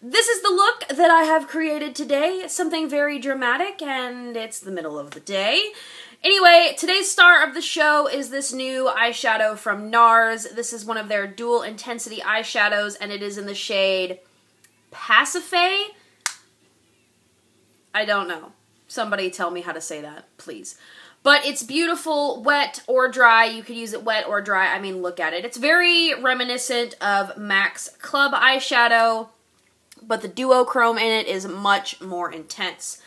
This is the look that I have created today. Something very dramatic, and it's the middle of the day. Anyway, today's star of the show is this new eyeshadow from Nars. This is one of their dual intensity eyeshadows, and it is in the shade Pasiphae. I don't know. Somebody tell me how to say that, please. But it's beautiful, wet or dry. You could use it wet or dry. I mean, look at it. It's very reminiscent of MAC's Club eyeshadow, but the duochrome in it is much more intense.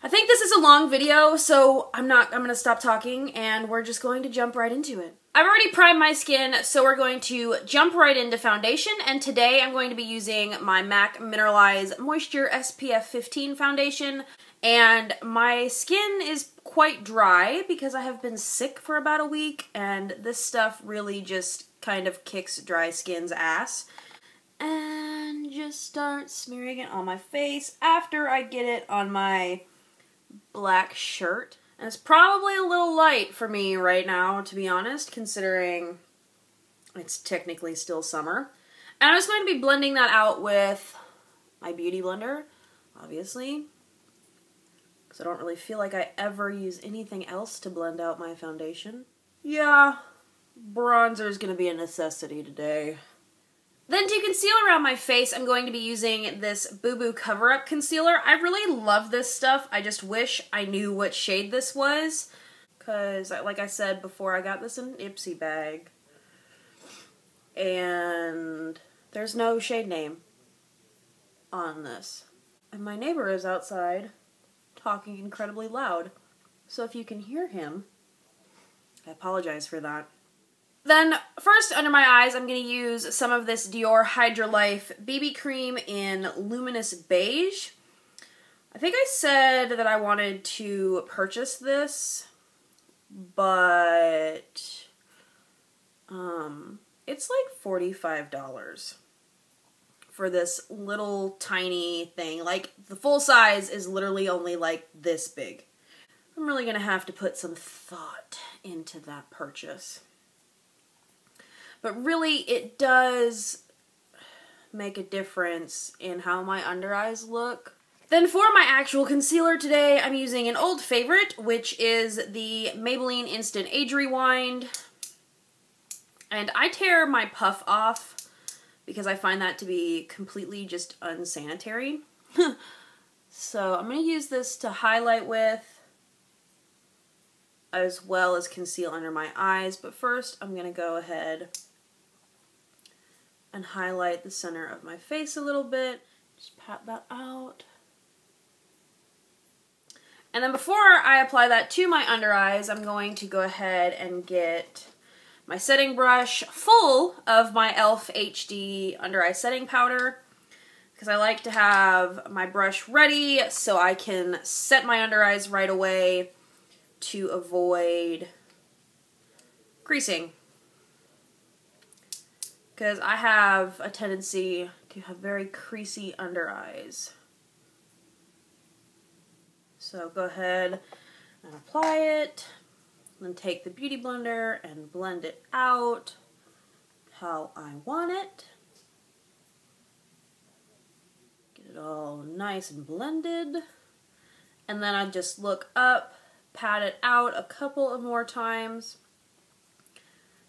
I think this is a long video, so I'm gonna stop talking and we're just going to jump right into it. I've already primed my skin, so we're going to jump right into foundation, and today I'm going to be using my MAC Mineralize Moisture SPF 15 foundation, and my skin is quite dry because I have been sick for about a week, and this stuff really just kind of kicks dry skin's ass. And just start smearing it on my face after I get it on my black shirt. And it's probably a little light for me right now, to be honest, considering it's technically still summer. And I'm just going to be blending that out with my beauty blender, obviously, because I don't really feel like I ever use anything else to blend out my foundation. Yeah, bronzer is going to be a necessity today. Then to conceal around my face, I'm going to be using this Boo Boo Cover Up Concealer. I really love this stuff. I just wish I knew what shade this was, because, like I said before, I got this in an Ipsy bag. And there's no shade name on this. And my neighbor is outside talking incredibly loud. So if you can hear him, I apologize for that. Then, first, under my eyes, I'm going to use some of this Dior Hydra Life BB Cream in Luminous Beige. I think I said that I wanted to purchase this, but it's like $45 for this little tiny thing. Like, the full size is literally only like this big. I'm really going to have to put some thought into that purchase. But really, it does make a difference in how my under eyes look. Then for my actual concealer today, I'm using an old favorite, which is the Maybelline Instant Age Rewind. And I tear my puff off because I find that to be completely just unsanitary. So I'm going to use this to highlight with, as well as conceal under my eyes. But first, I'm going to go ahead and highlight the center of my face a little bit. Just pat that out. And then before I apply that to my under eyes, I'm going to go ahead and get my setting brush full of my e.l.f. HD under eye setting powder, because I like to have my brush ready so I can set my under eyes right away to avoid creasing. Because I have a tendency to have very creasy under eyes. So go ahead and apply it. Then take the Beauty Blender and blend it out how I want it. Get it all nice and blended. And then I just look up, pat it out a couple of more times.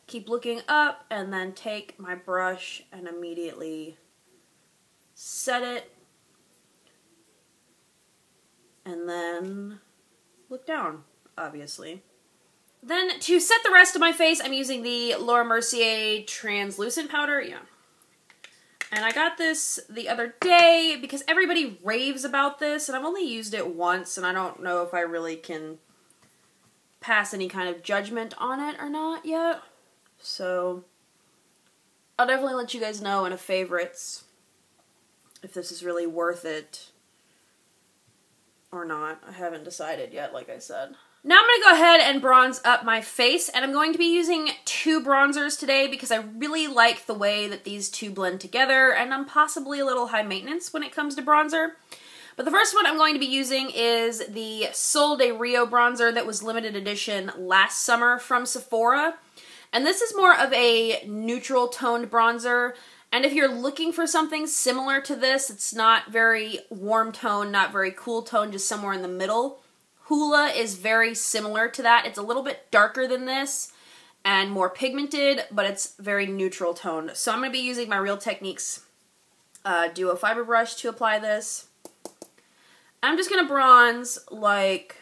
Keep looking up, and then take my brush and immediately set it. And then look down, obviously. Then to set the rest of my face, I'm using the Laura Mercier translucent powder. Yeah. And I got this the other day because everybody raves about this, and I've only used it once, and I don't know if I really can pass any kind of judgment on it or not yet. So I'll definitely let you guys know in a favorites if this is really worth it or not. I haven't decided yet, like I said. Now I'm going to go ahead and bronze up my face, and I'm going to be using two bronzers today because I really like the way that these two blend together, and I'm possibly a little high maintenance when it comes to bronzer. But the first one I'm going to be using is the Sol de Rio bronzer that was limited edition last summer from Sephora. And this is more of a neutral toned bronzer, And if you're looking for something similar to this, it's not very warm tone, not very cool tone, just somewhere in the middle, Hoola is very similar to that. It's a little bit darker than this and more pigmented, but it's very neutral toned. So I'm going to be using my Real Techniques Duo Fiber Brush to apply this. I'm just going to bronze like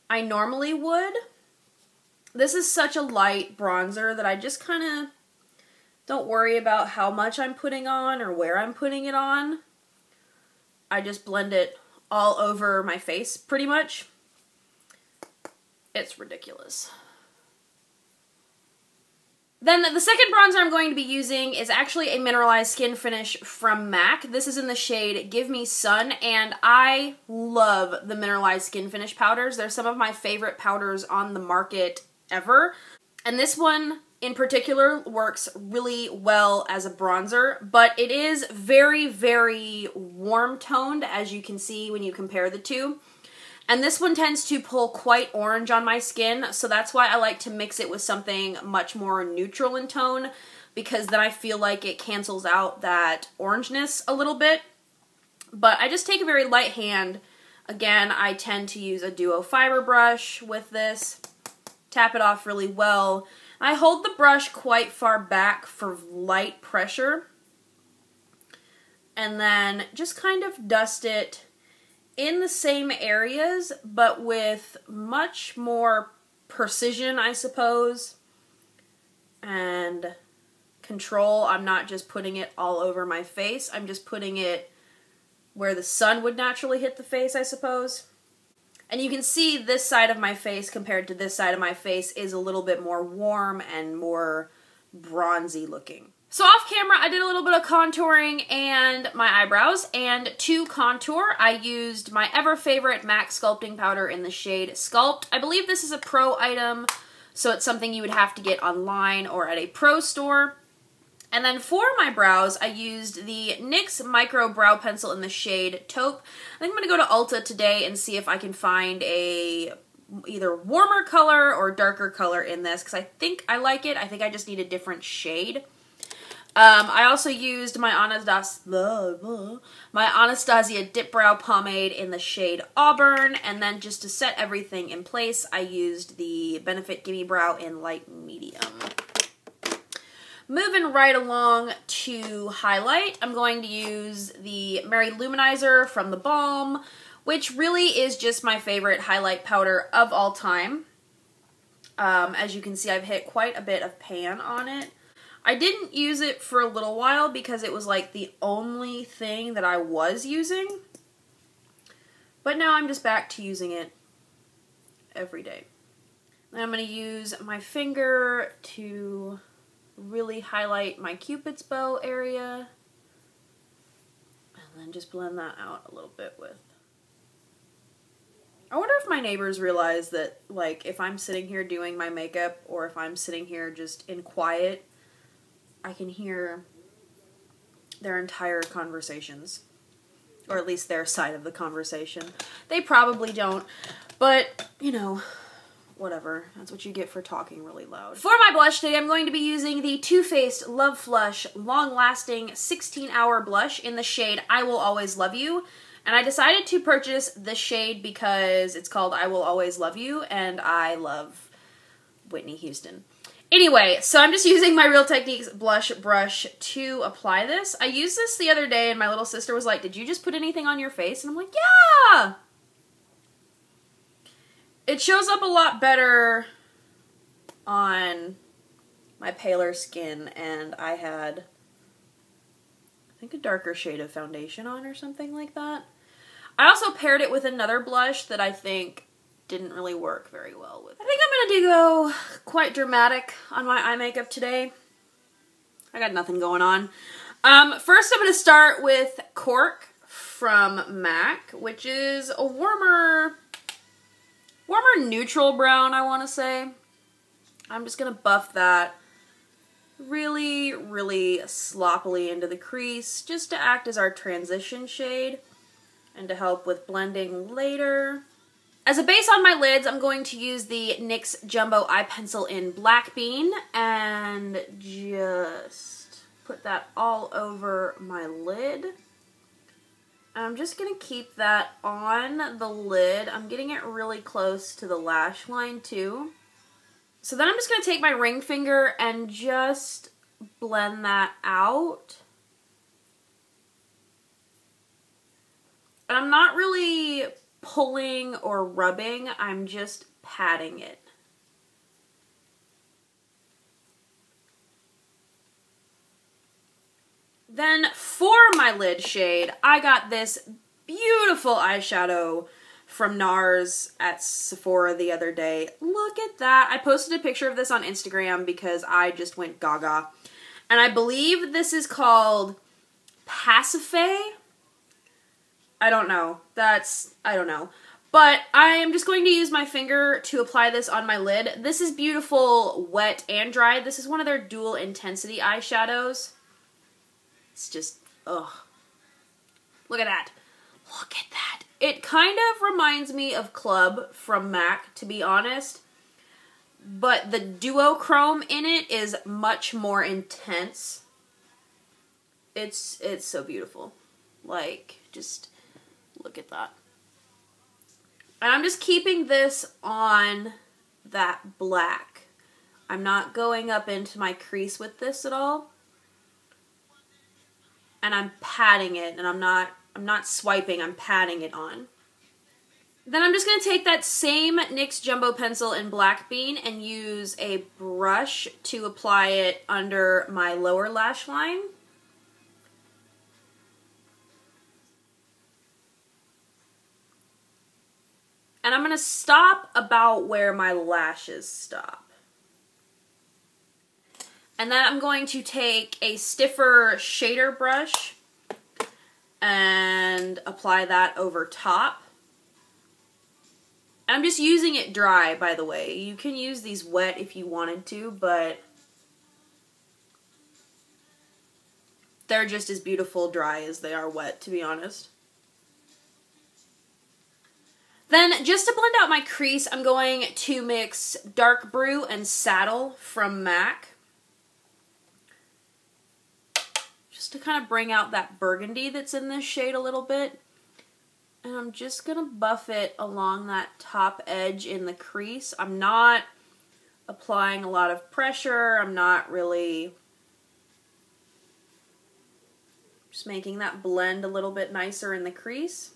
I normally would. This is such a light bronzer that I just kind of don't worry about how much I'm putting on or where I'm putting it on. I just blend it all over my face, pretty much. It's ridiculous. Then the second bronzer I'm going to be using is actually a mineralized skin finish from MAC. This is in the shade Give Me Sun, and I love the mineralized skin finish powders. They're some of my favorite powders on the market ever. And this one in particular works really well as a bronzer, but it is very, very warm toned, as you can see when you compare the two. And this one tends to pull quite orange on my skin, so that's why I like to mix it with something much more neutral in tone, because then I feel like it cancels out that orangeness a little bit. But I just take a very light hand. Again, I tend to use a Duo Fiber brush with this, tap it off really well. I hold the brush quite far back for light pressure, and then just kind of dust it in the same areas, but with much more precision, I suppose, and control. I'm not just putting it all over my face. I'm just putting it where the sun would naturally hit the face, I suppose. And you can see this side of my face compared to this side of my face is a little bit more warm and more bronzy looking. So off camera, I did a little bit of contouring and my eyebrows, and to contour, I used my ever favorite MAC sculpting powder in the shade Sculpt. I believe this is a pro item, so it's something you would have to get online or at a pro store. And then for my brows, I used the NYX Micro Brow Pencil in the shade Taupe. I think I'm going to go to Ulta today and see if I can find a either warmer color or darker color in this, because I think I like it. I think I just need a different shade. I also used my Anastasia Dip Brow Pomade in the shade Auburn, and then just to set everything in place, I used the Benefit Gimme Brow in light medium. Moving right along to highlight, I'm going to use the Mary Luminizer from the Balm, which really is just my favorite highlight powder of all time. As you can see, I've hit quite a bit of pan on it. I didn't use it for a little while because it was like the only thing that I was using. But now I'm just back to using it every day. And I'm going to use my finger to really highlight my Cupid's bow area. And then just blend that out a little bit with. I wonder if my neighbors realize that, like, if I'm sitting here doing my makeup or if I'm sitting here just in quiet, I can hear their entire conversations, or at least their side of the conversation. They probably don't, but, you know, whatever. That's what you get for talking really loud. For my blush today, I'm going to be using the Too Faced Love Flush Long Lasting 16-Hour Blush in the shade I Will Always Love You. And I decided to purchase this shade because it's called I Will Always Love You, and I love Whitney Houston. Anyway, so I'm just using my Real Techniques blush brush to apply this. I used this the other day and my little sister was like, "Did you just put anything on your face?" And I'm like, yeah! It shows up a lot better on my paler skin, and I had, I think, a darker shade of foundation on or something like that. I also paired it with another blush that I think didn't really work very well with it. I think I'm gonna go quite dramatic on my eye makeup today. I got nothing going on. First I'm gonna start with Cork from MAC, which is a warmer neutral brown, I want to say. I'm just gonna buff that really, really sloppily into the crease, just to act as our transition shade and to help with blending later. As a base on my lids, I'm going to use the NYX Jumbo Eye Pencil in Black Bean and just put that all over my lid. And I'm just going to keep that on the lid. I'm getting it really close to the lash line too. So then I'm just going to take my ring finger and just blend that out. And I'm not really pulling or rubbing, I'm just patting it. Then for my lid shade, I got this beautiful eyeshadow from Nars at Sephora the other day. Look at that. I posted a picture of this on Instagram because I just went gaga. And I believe this is called Pasiphae. I don't know. I don't know. But I am just going to use my finger to apply this on my lid. This is beautiful wet and dry. This is one of their dual intensity eyeshadows. It's just, ugh. Look at that. Look at that. It kind of reminds me of Club from MAC, to be honest. But the duochrome in it is much more intense. It's so beautiful. Like, just look at that. And I'm just keeping this on that black. I'm not going up into my crease with this at all. And I'm patting it, and I'm not swiping, I'm patting it on. Then I'm just going to take that same NYX Jumbo Pencil in Black Bean and use a brush to apply it under my lower lash line. And I'm going to stop about where my lashes stop. And then I'm going to take a stiffer shader brush and apply that over top. I'm just using it dry, by the way. You can use these wet if you wanted to, but they're just as beautiful dry as they are wet, to be honest. Then, just to blend out my crease, I'm going to mix Dark Brew and Saddle from MAC. Just to kind of bring out that burgundy that's in this shade a little bit. And I'm just going to buff it along that top edge in the crease. I'm not applying a lot of pressure. I'm not really just making that blend a little bit nicer in the crease.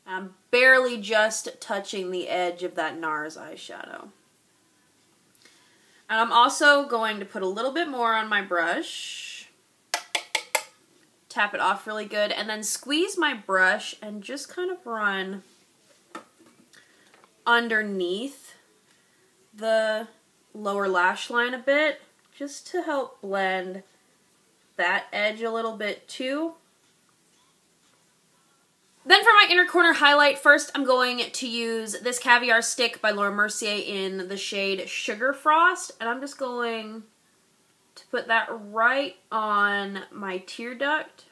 I'm barely just touching the edge of that Nars eyeshadow. And I'm also going to put a little bit more on my brush. Tap it off really good, and then squeeze my brush and just kind of run underneath the lower lash line a bit, just to help blend that edge a little bit too. Then for my inner corner highlight, first I'm going to use this Caviar Stick by Laura Mercier in the shade Sugar Frost, and I'm just going to put that right on my tear duct,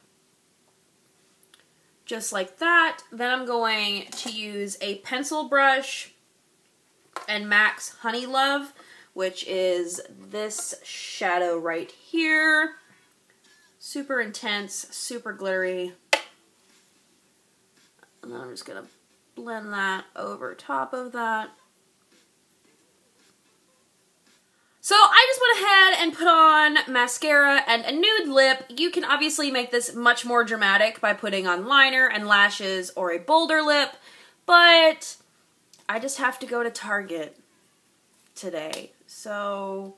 just like that. Then I'm going to use a pencil brush and MAC's Honey Love, which is this shadow right here. Super intense, super glittery. And then I'm just going to blend that over top of that. So I just went ahead and put on mascara and a nude lip. You can obviously make this much more dramatic by putting on liner and lashes or a bolder lip, but I just have to go to Target today. So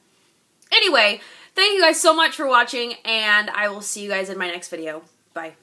anyway, thank you guys so much for watching, and I will see you guys in my next video. Bye.